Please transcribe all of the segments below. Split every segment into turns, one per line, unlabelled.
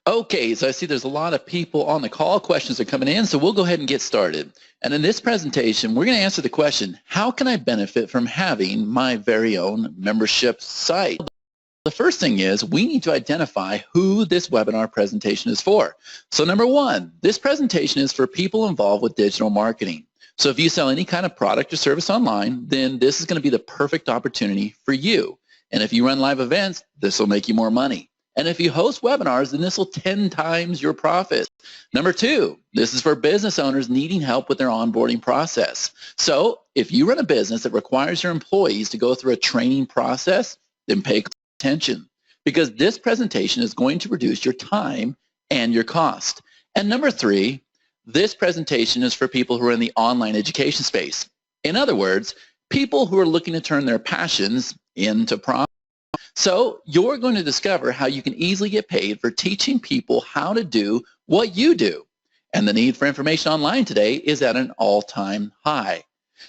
Okay, so I see there's a lot of people on the call. Questions are coming in, so we'll go ahead and get started. And in this presentation, we're going to answer the question, how can I benefit from having my very own membership site? The first thing is we need to identify who this webinar presentation is for. So number one, this presentation is for people involved with digital marketing. So if you sell any kind of product or service online, then this is going to be the perfect opportunity for you. And if you run live events, this will make you more money. And if you host webinars, then this will 10 times your profit. Number two, this is for business owners needing help with their onboarding process. So if you run a business that requires your employees to go through a training process, then pay attention, because this presentation is going to reduce your time and your cost. And number three, this presentation is for people who are in the online education space. In other words, people who are looking to turn their passions into profit. So you're going to discover how you can easily get paid for teaching people how to do what you do. And the need for information online today is at an all-time high.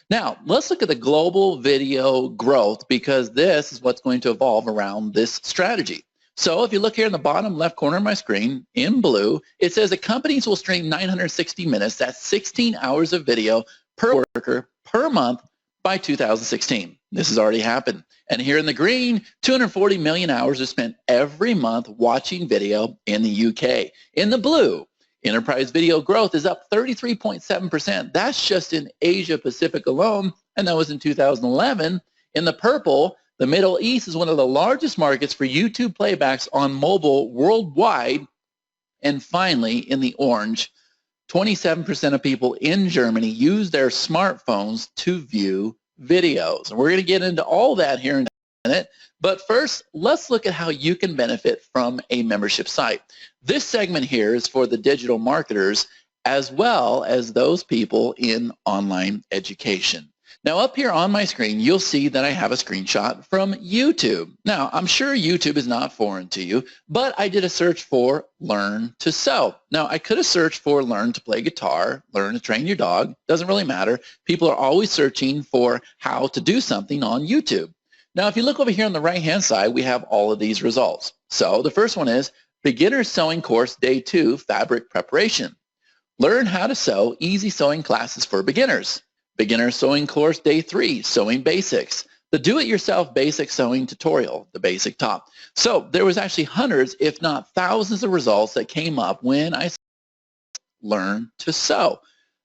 Now, let's look at the global video growth, because this is what's going to evolve around this strategy. So if you look here in the bottom left corner of my screen in blue, it says that companies will stream 960 minutes, that's 16 hours of video per worker per month by 2016. This has already happened. And here in the green, 240 million hours are spent every month watching video in the UK. In the blue, enterprise video growth is up 33.7%. That's just in Asia Pacific alone, and that was in 2011. In the purple, the Middle East is one of the largest markets for YouTube playbacks on mobile worldwide. And finally, in the orange, 27% of people in Germany use their smartphones to view videos. And we're going to get into all that here in a minute. But first, let's look at how you can benefit from a membership site. This segment here is for the digital marketers as well as those people in online education. Now up here on my screen, you'll see that I have a screenshot from YouTube. Now, I'm sure YouTube is not foreign to you, but I did a search for learn to sew. Now, I could have searched for learn to play guitar, learn to train your dog, doesn't really matter. People are always searching for how to do something on YouTube. Now, if you look over here on the right-hand side, we have all of these results. So the first one is Beginner Sewing Course Day 2 Fabric Preparation. Learn how to sew, easy sewing classes for beginners. Beginner Sewing Course Day 3, Sewing Basics. The Do-It-Yourself Basic Sewing Tutorial, the basic top. So there was actually hundreds, if not thousands of results that came up when I learned to sew.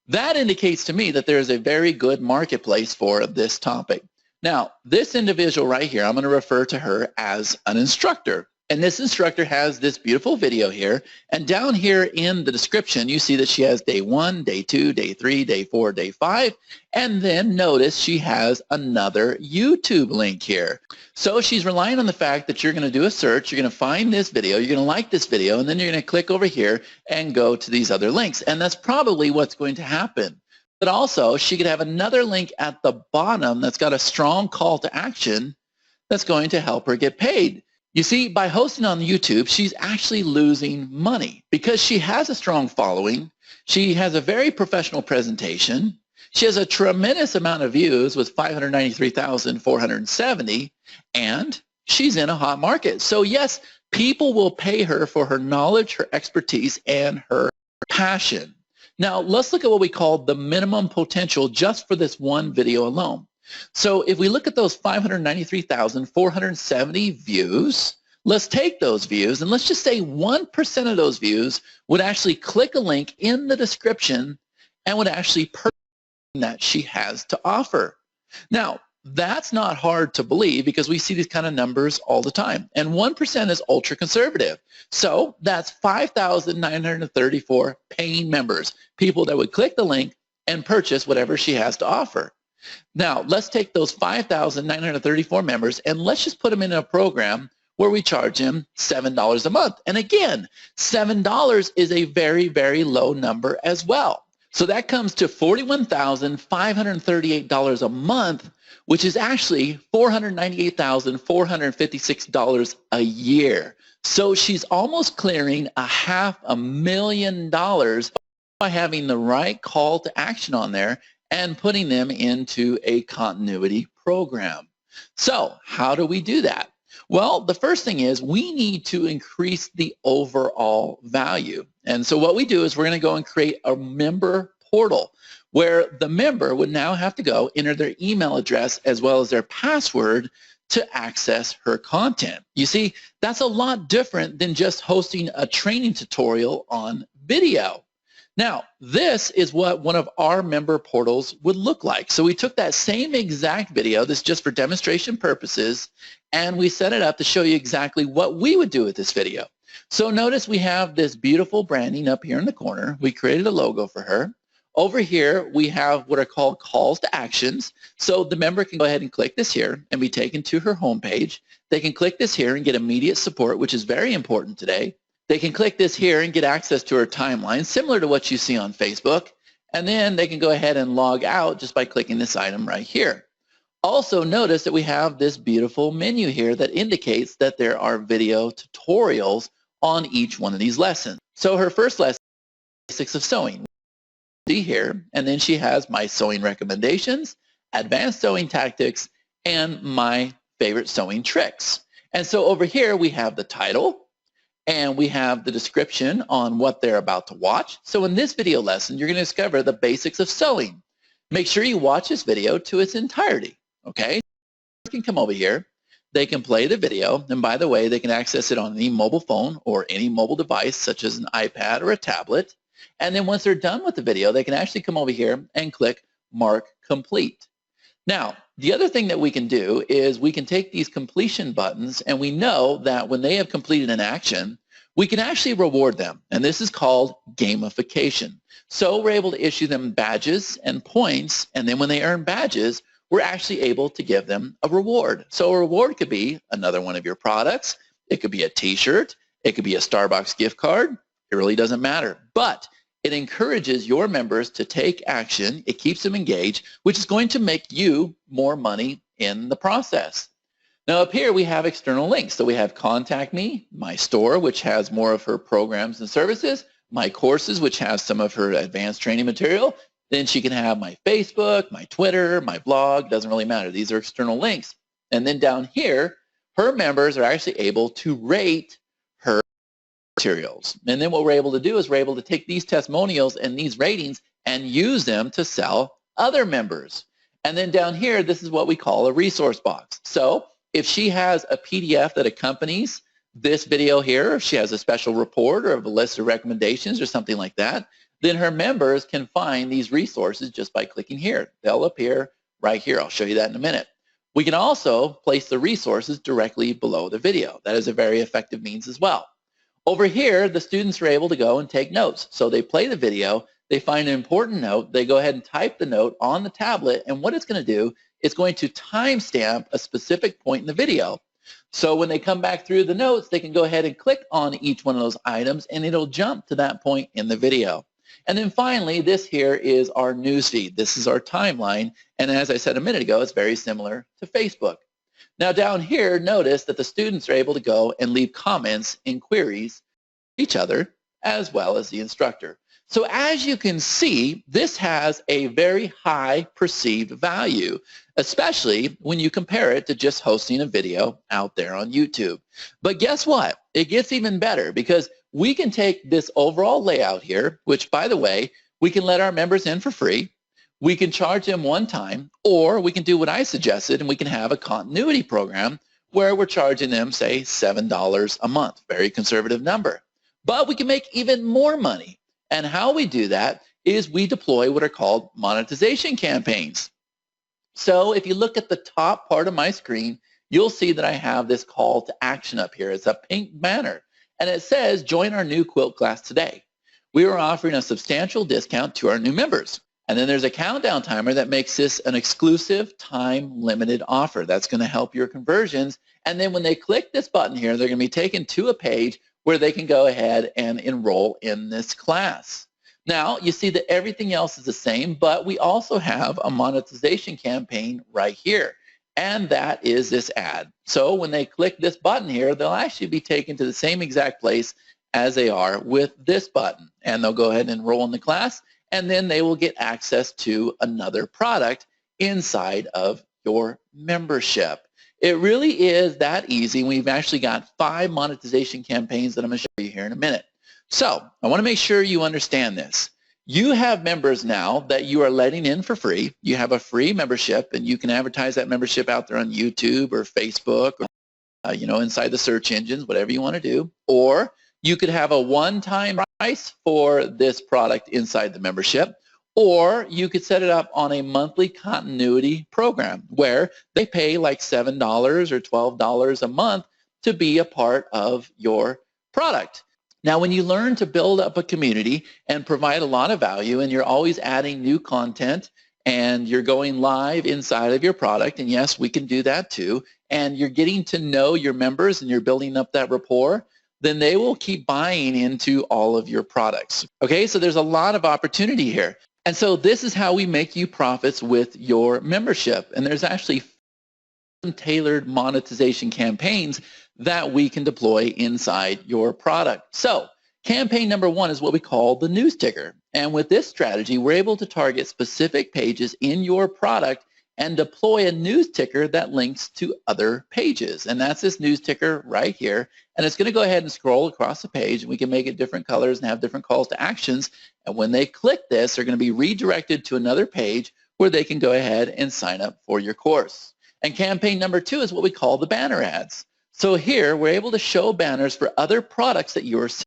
That indicates to me that there is a very good marketplace for this topic. Now, this individual right here, I'm going to refer to her as an instructor. And this instructor has this beautiful video here. And down here in the description, you see that she has day 1, day 2, day 3, day 4, day 5. And then notice she has another YouTube link here. So she's relying on the fact that you're going to do a search, you're going to find this video, you're going to like this video, and then you're going to click over here and go to these other links. And that's probably what's going to happen. But also, she could have another link at the bottom that's got a strong call to action that's going to help her get paid. You see, by hosting on YouTube, she's actually losing money because she has a strong following. She has a very professional presentation. She has a tremendous amount of views with 593,470, and she's in a hot market. So yes, people will pay her for her knowledge, her expertise, and her passion. Now, let's look at what we call the minimum potential just for this one video alone. So if we look at those 593,470 views, let's take those views and let's just say 1% of those views would actually click a link in the description and would actually purchase that she has to offer. Now, that's not hard to believe because we see these kind of numbers all the time. And 1% is ultra conservative. So that's 5,934 paying members, people that would click the link and purchase whatever she has to offer. Now, let's take those 5,934 members and let's just put them in a program where we charge them $7 a month. And again, $7 is a very, very low number as well. So that comes to $41,538 a month, which is actually $498,456 a year. So she's almost clearing $500,000 by having the right call to action on there and putting them into a continuity program. So how do we do that? Well, the first thing is we need to increase the overall value. And so what we do is we're going to go and create a member portal where the member would now have to go enter their email address as well as their password to access her content. You see, that's a lot different than just hosting a training tutorial on video. Now, this is what one of our member portals would look like. So we took that same exact video, this is just for demonstration purposes, and we set it up to show you exactly what we would do with this video. So notice we have this beautiful branding up here in the corner. We created a logo for her. Over here, we have what are called calls to actions. So the member can go ahead and click this here and be taken to her homepage. They can click this here and get immediate support, which is very important today. They can click this here and get access to her timeline, similar to what you see on Facebook. And then they can go ahead and log out just by clicking this item right here. Also notice that we have this beautiful menu here that indicates that there are video tutorials on each one of these lessons. So her first lesson is Basics of Sewing. See here, and then she has my sewing recommendations, advanced sewing tactics, and my favorite sewing tricks. And so over here we have the title, and we have the description on what they're about to watch. So in this video lesson, you're going to discover the basics of sewing. Make sure you watch this video to its entirety, okay? You can come over here. They can play the video, and by the way, they can access it on any mobile phone or any mobile device, such as an iPad or a tablet. And then once they're done with the video, they can actually come over here and click Mark Complete. Now, the other thing that we can do is we can take these completion buttons, and we know that when they have completed an action, we can actually reward them, and this is called gamification. So we're able to issue them badges and points, and then when they earn badges, we're actually able to give them a reward. So a reward could be another one of your products, it could be a t-shirt, it could be a Starbucks gift card, it really doesn't matter. But it encourages your members to take action. It keeps them engaged, which is going to make you more money in the process. Now up here we have external links. So we have Contact Me, my store, which has more of her programs and services, my courses, which has some of her advanced training material. Then she can have my Facebook, my Twitter, my blog, doesn't really matter. These are external links. And then down here, her members are actually able to rate her materials. And then what we're able to do is we're able to take these testimonials and these ratings and use them to sell other members. And then down here, this is what we call a resource box. So if she has a PDF that accompanies this video here, if she has a special report or a list of recommendations or something like that, then her members can find these resources just by clicking here. They'll appear right here. I'll show you that in a minute. We can also place the resources directly below the video. That is a very effective means as well. Over here, the students are able to go and take notes. So they play the video, they find an important note, they go ahead and type the note on the tablet, and what it's going to do, it's going to timestamp a specific point in the video. So when they come back through the notes, they can go ahead and click on each one of those items, and it'll jump to that point in the video. And then finally, this here is our newsfeed. This is our timeline, and as I said a minute ago, it's very similar to Facebook. Now down here, notice that the students are able to go and leave comments and queries to each other as well as the instructor. So as you can see, this has a very high perceived value, especially when you compare it to just hosting a video out there on YouTube. But guess what? It gets even better because we can take this overall layout here, which by the way, we can let our members in for free. We can charge them one time, or we can do what I suggested and we can have a continuity program where we're charging them, say, $7 a month, very conservative number. But we can make even more money. And how we do that is we deploy what are called monetization campaigns. So if you look at the top part of my screen, you'll see that I have this call to action up here. It's a pink banner, and it says, join our new quilt class today. We are offering a substantial discount to our new members. And then there's a countdown timer that makes this an exclusive time-limited offer. That's going to help your conversions. And then when they click this button here, they're going to be taken to a page where they can go ahead and enroll in this class. Now, you see that everything else is the same, but we also have a monetization campaign right here, and that is this ad. So when they click this button here, they'll actually be taken to the same exact place as they are with this button, and they'll go ahead and enroll in the class, and then they will get access to another product inside of your membership. It really is that easy. We've actually got 5 monetization campaigns that I'm going to show you here in a minute. So I want to make sure you understand this. You have members now that you are letting in for free. You have a free membership, and you can advertise that membership out there on YouTube or Facebook or inside the search engines, whatever you want to do. Or you could have a one-time price for this product inside the membership. Or you could set it up on a monthly continuity program where they pay like $7 or $12 a month to be a part of your product. Now, when you learn to build up a community and provide a lot of value, and you're always adding new content, and you're going live inside of your product, and yes, we can do that too, and you're getting to know your members and you're building up that rapport, then they will keep buying into all of your products. Okay, so there's a lot of opportunity here. And so this is how we make you profits with your membership. And there's actually some tailored monetization campaigns that we can deploy inside your product. So campaign number 1 is what we call the news ticker. And with this strategy, we're able to target specific pages in your product and deploy a news ticker that links to other pages. And that's this news ticker right here. And it's going to go ahead and scroll across the page, and we can make it different colors and have different calls to actions. And when they click this, they're going to be redirected to another page where they can go ahead and sign up for your course. And campaign number 2 is what we call the banner ads. So here, we're able to show banners for other products that you're selling.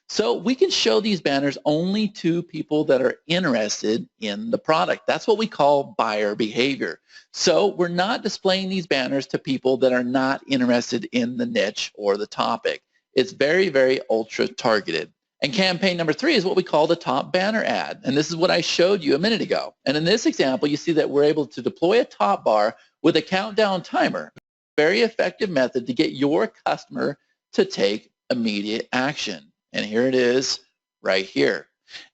So we can show these banners only to people that are interested in the product. That's what we call buyer behavior. So we're not displaying these banners to people that are not interested in the niche or the topic. It's very, very ultra targeted. And campaign number 3 is what we call the top banner ad. And this is what I showed you a minute ago. And in this example, you see that we're able to deploy a top bar with a countdown timer. Very effective method to get your customer to take immediate action. And here it is right here.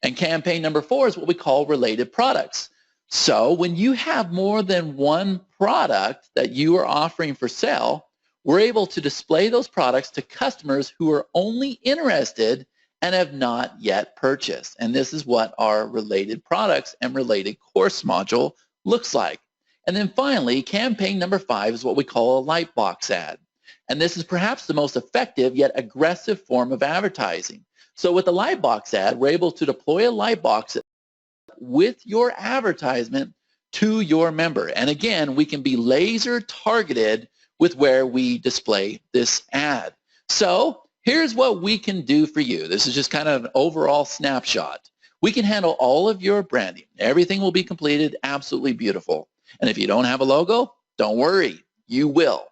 And campaign number 4 is what we call related products. So when you have more than one product that you are offering for sale, we're able to display those products to customers who are only interested and have not yet purchased. And this is what our related products and related course module looks like. And then finally, campaign number 5 is what we call a lightbox ad. And this is perhaps the most effective yet aggressive form of advertising. So with the lightbox ad, we're able to deploy a lightbox with your advertisement to your member. And again, we can be laser targeted with where we display this ad. So here's what we can do for you. This is just kind of an overall snapshot. We can handle all of your branding. Everything will be completed absolutely beautiful. And if you don't have a logo, don't worry, you will.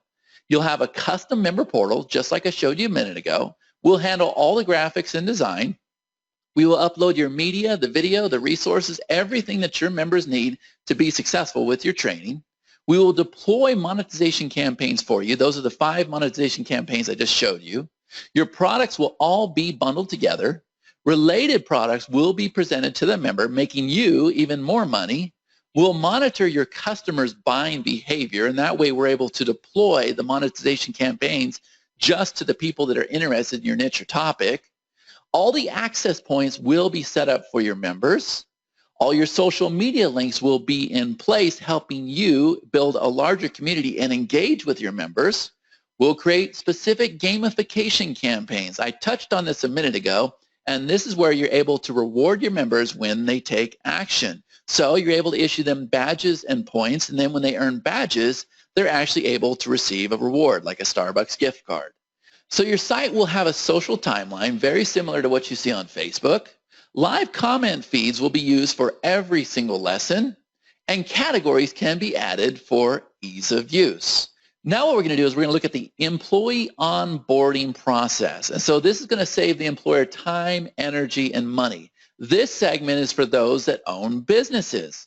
You'll have a custom member portal, just like I showed you a minute ago. We'll handle all the graphics and design. We will upload your media, the video, the resources, everything that your members need to be successful with your training. We will deploy monetization campaigns for you. Those are the 5 monetization campaigns I just showed you. Your products will all be bundled together. Related products will be presented to the member, making you even more money. We'll monitor your customers' buying behavior, and that way we're able to deploy the monetization campaigns just to the people that are interested in your niche or topic. All the access points will be set up for your members. All your social media links will be in place, helping you build a larger community and engage with your members. We'll create specific gamification campaigns. I touched on this a minute ago, and this is where you're able to reward your members when they take action. So you're able to issue them badges and points, and then when they earn badges, they're actually able to receive a reward, like a Starbucks gift card. So your site will have a social timeline, very similar to what you see on Facebook. Live comment feeds will be used for every single lesson, and categories can be added for ease of use. Now what we're going to do is we're going to look at the employee onboarding process. And so this is going to save the employer time, energy, and money. This segment is for those that own businesses.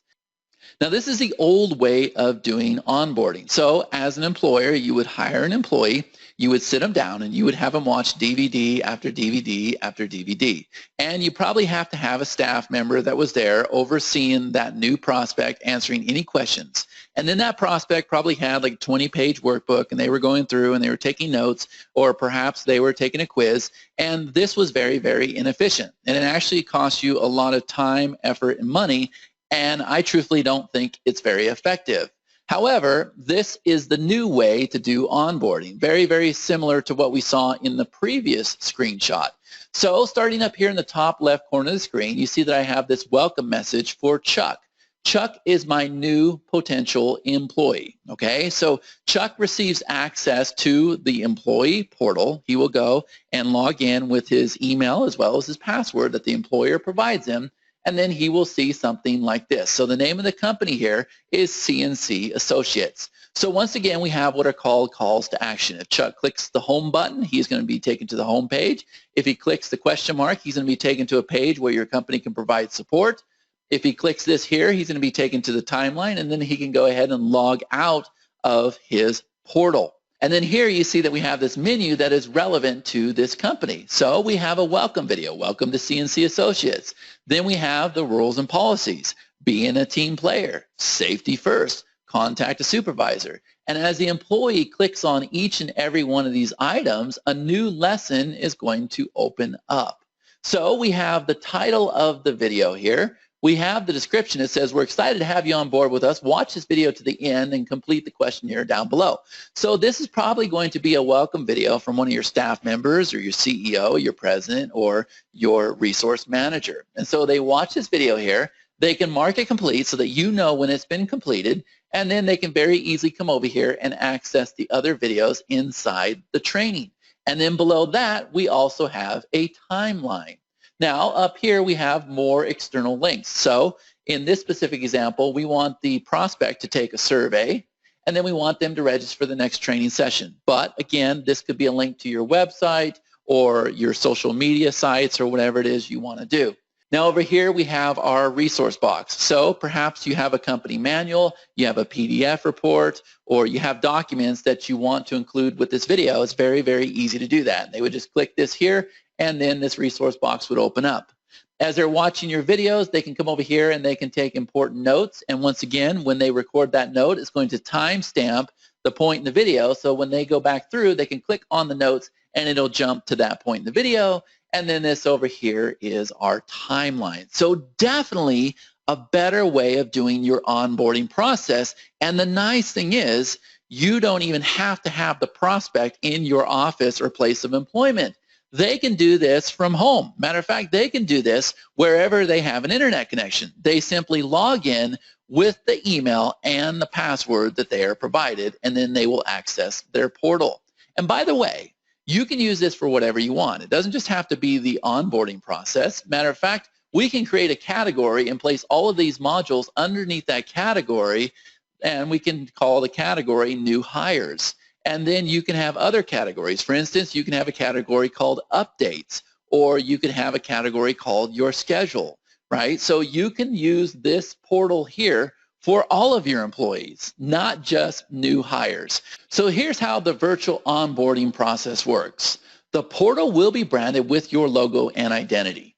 Now this is the old way of doing onboarding. So as an employer, you would hire an employee, you would sit them down, and you would have them watch DVD after DVD after DVD. And you probably have to have a staff member that was there overseeing that new prospect, answering any questions. And then that prospect probably had like a 20-page workbook, and they were going through and they were taking notes, or perhaps they were taking a quiz. And this was very, very inefficient. And it actually costs you a lot of time, effort, and money. And I truthfully don't think it's very effective. However, this is the new way to do onboarding, very, very similar to what we saw in the previous screenshot. So starting up here in the top left corner of the screen, you see that I have this welcome message for Chuck. Chuck is my new potential employee, okay? So Chuck receives access to the employee portal. He will go and log in with his email as well as his password that the employer provides him, and then he will see something like this. So the name of the company here is CNC Associates. So once again, we have what are called calls to action. If Chuck clicks the home button, he's going to be taken to the home page. If he clicks the question mark, he's going to be taken to a page where your company can provide support. If he clicks this here, he's going to be taken to the timeline, and then he can go ahead and log out of his portal. And then here you see that we have this menu that is relevant to this company. So we have a welcome video, welcome to CNC Associates. Then we have the rules and policies, being a team player, safety first, contact a supervisor. And as the employee clicks on each and every one of these items, a new lesson is going to open up. So we have the title of the video here. We have the description. It says, we're excited to have you on board with us. Watch this video to the end and complete the questionnaire down below. So this is probably going to be a welcome video from one of your staff members or your CEO, your president, or your resource manager. And so they watch this video here. They can mark it complete so that you know when it's been completed, and then they can very easily come over here and access the other videos inside the training. And then below that, we also have a timeline. Now, up here, we have more external links. So in this specific example, we want the prospect to take a survey, and then we want them to register for the next training session. But again, this could be a link to your website or your social media sites or whatever it is you want to do. Now over here we have our resource box. So perhaps you have a company manual, you have a PDF report, or you have documents that you want to include with this video. It's very, very easy to do that. They would just click this here, and then this resource box would open up. As they're watching your videos, they can come over here and they can take important notes. And once again, when they record that note, it's going to timestamp the point in the video. So when they go back through, they can click on the notes and it'll jump to that point in the video. And then this over here is our timeline. So definitely a better way of doing your onboarding process. And the nice thing is, you don't even have to have the prospect in your office or place of employment. They can do this from home. Matter of fact, they can do this wherever they have an internet connection. They simply log in with the email and the password that they are provided, and then they will access their portal. And by the way, you can use this for whatever you want. It doesn't just have to be the onboarding process. Matter of fact, we can create a category and place all of these modules underneath that category, and we can call the category New Hires. And then you can have other categories. For instance, you can have a category called Updates, or you can have a category called Your Schedule, right? So you can use this portal here for all of your employees, not just new hires. So here's how the virtual onboarding process works. The portal will be branded with your logo and identity.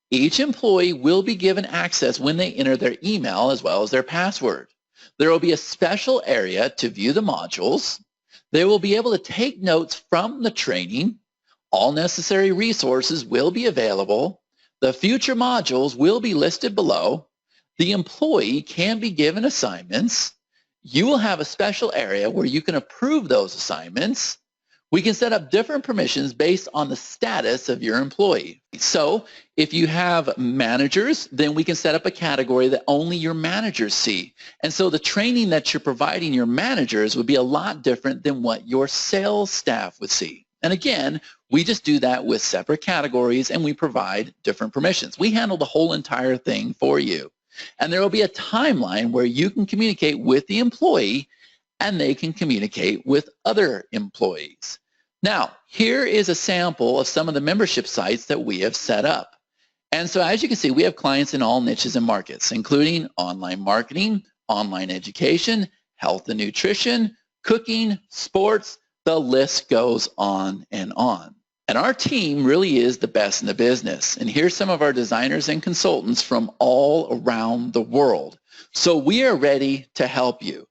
Each employee will be given access when they enter their email as well as their password. There will be a special area to view the modules. They will be able to take notes from the training. All necessary resources will be available. The future modules will be listed below. The employee can be given assignments. You will have a special area where you can approve those assignments. We can set up different permissions based on the status of your employee. So if you have managers, then we can set up a category that only your managers see. And so the training that you're providing your managers would be a lot different than what your sales staff would see. And again, we just do that with separate categories and we provide different permissions. We handle the whole entire thing for you. And there will be a timeline where you can communicate with the employee and they can communicate with other employees. Now, here is a sample of some of the membership sites that we have set up. And so as you can see, we have clients in all niches and markets, including online marketing, online education, health and nutrition, cooking, sports, the list goes on and on. And our team really is the best in the business. And here's some of our designers and consultants from all around the world. So we are ready to help you.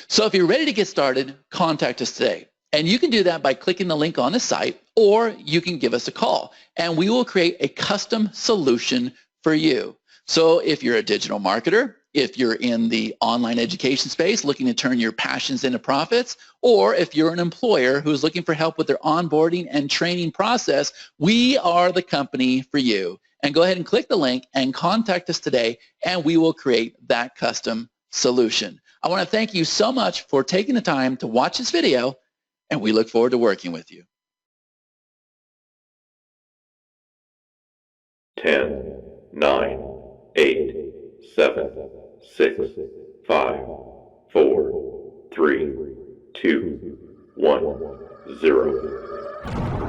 So if you're ready to get started, contact us today. And you can do that by clicking the link on the site, or you can give us a call, and we will create a custom solution for you. So if you're a digital marketer, If you're in the online education space looking to turn your passions into profits, or if you're an employer who's looking for help with their onboarding and training process, we are the company for you. And go ahead and click the link and contact us today, and we will create that custom solution. I want to thank you so much for taking the time to watch this video, and we look forward to working with you.
10, 9, 8, 7, 6, 5, 4, 3, 2, 1, 0.